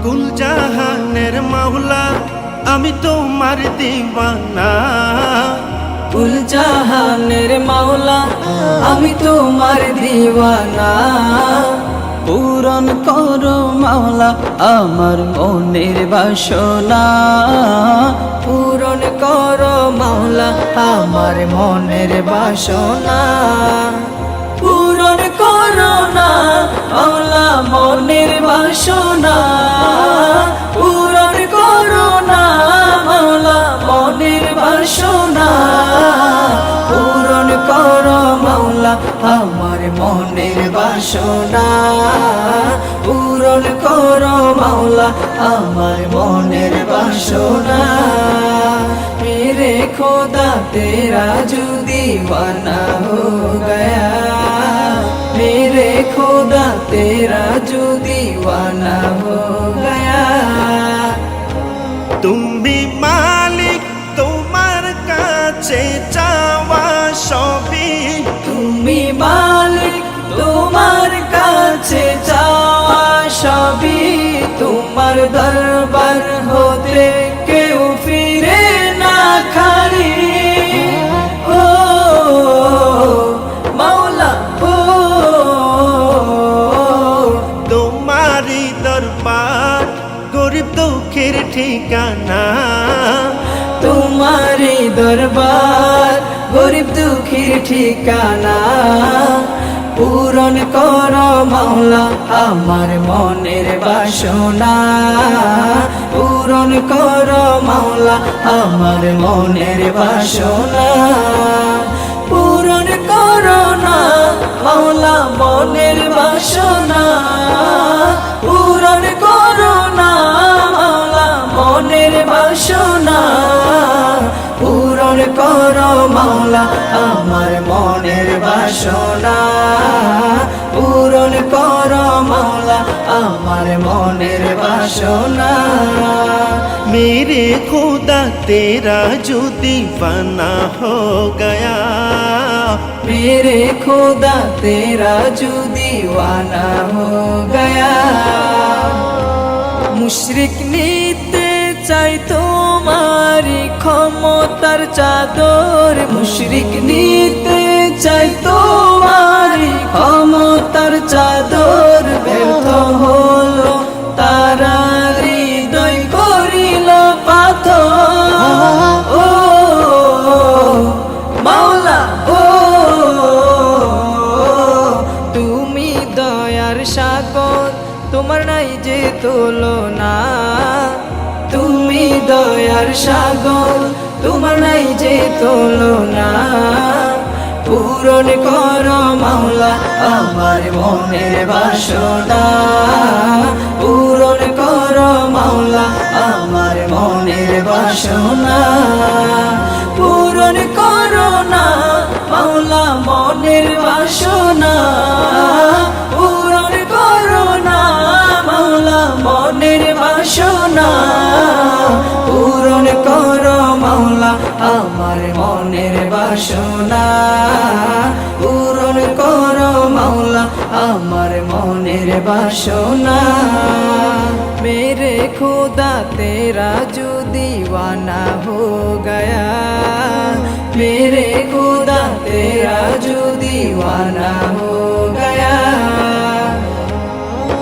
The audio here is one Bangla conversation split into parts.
কুল জাহানের মাওলা আমি তোমার দিওয়ানা। কুল জাহানের মাওলা আমি তোমার দিওয়ানা। পূরণ করো মাওলা আমার মনের বাসনা। পূরণ করো মাওলা আমার মনের বাসনা। পূরণ করো না মাওলা মনের বাসনা। পূরণ করো না মাওলা মনের বাসনা। পূরণ করো মাওলা আমার মনের বাসনা। পূরণ করো মাওলা আমার মনের বাসনা। मेरे खुदा तेरा जो दीवाना हो गया। मेरे खुदा तेरा जो दीवाना हो गया। তুমি মালিক তোমার কাছে চাওয়া সবই। তুমি মালিক তোমার কাছে চাওয়া সবই। তোমার দরবার হতে কেউ ফিরে না খালি। ও মাওলা ও তোমারই দরবার গরিব দুঃখের ঠিকানা। তোমারি দরবার গরিব দুঃখীর ঠিকানা। পূরণ করো মাওলা আমার মনের বাসনা। পূরণ করো মাওলা আমার মনের বাসনা। পূরণ করো না মাওলা মনের বাসনা। পূরণ করো না মাওলা মনের বাসনা। পূরণ করো মাওলা আমার মনের বাসনা। পূরণ করো মাওলা আমার মনের বাসনা। मेरे खुदा तेरा जो दीवाना हो गया। मेरे खुदा तेरा जो दीवाना हो गया। মুশরিক নিতে চাই তোমারি ক্ষমতার চাদর। মুশরিক নিতে চাই তোমারি ক্ষমতার চাদর। ব্যর্থ হলো তারা হৃদয় করিল পাথর। ও মাওলা ও তুমি দয়ার সাগর তোমার নাই যে তুলনা। তুমি দয়ার সাগর তোমার নাই যে তুলনা। পূরণ করো মাওলা আমার মনের বাসনা। পূরণ করো মাওলা আমার মনের বাসনা। পূরণ করো না মাওলা মনের বাসনা। পূরণ করো না মাওলা মনের বাসনা। পূরণ করো মাওলা আমার মনের বাসনা। পূরণ করো মাওলা আমার মনের বাসনা। मेरे खुदा तेरा जो दीवाना हो गया। मेरे खुदा तेरा जो दीवाना हो गया।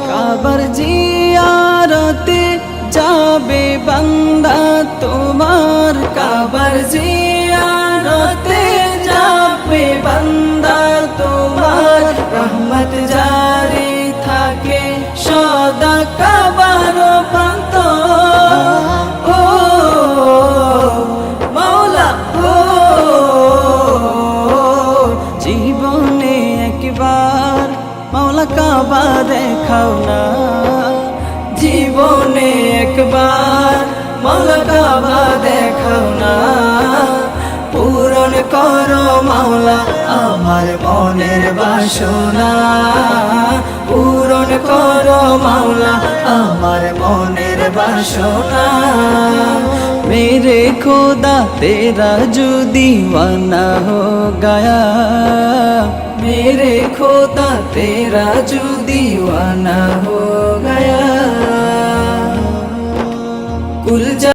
কাবার জিয়ারতে যাবে বান্দা তোমার। কাবার জিয়ারতে যাবে বান্দা তোমার। রহমত জারি থাকে সদা কাবার প্রান্ত। ও মাওলা ও জীবনে একবার মাওলা কাবা দেখাও না। জীবনে একবার মাওলা কাবা দেখাও না। পূরণ করো মাওলা আমার মনের বাসনা। পূরণ করো মাওলা আমার মনের বাসনা। मेरे खुदा तेरा जो दीवाना हो गया। मेरे खुदा तेरा जो दीवाना हो गया। ভুল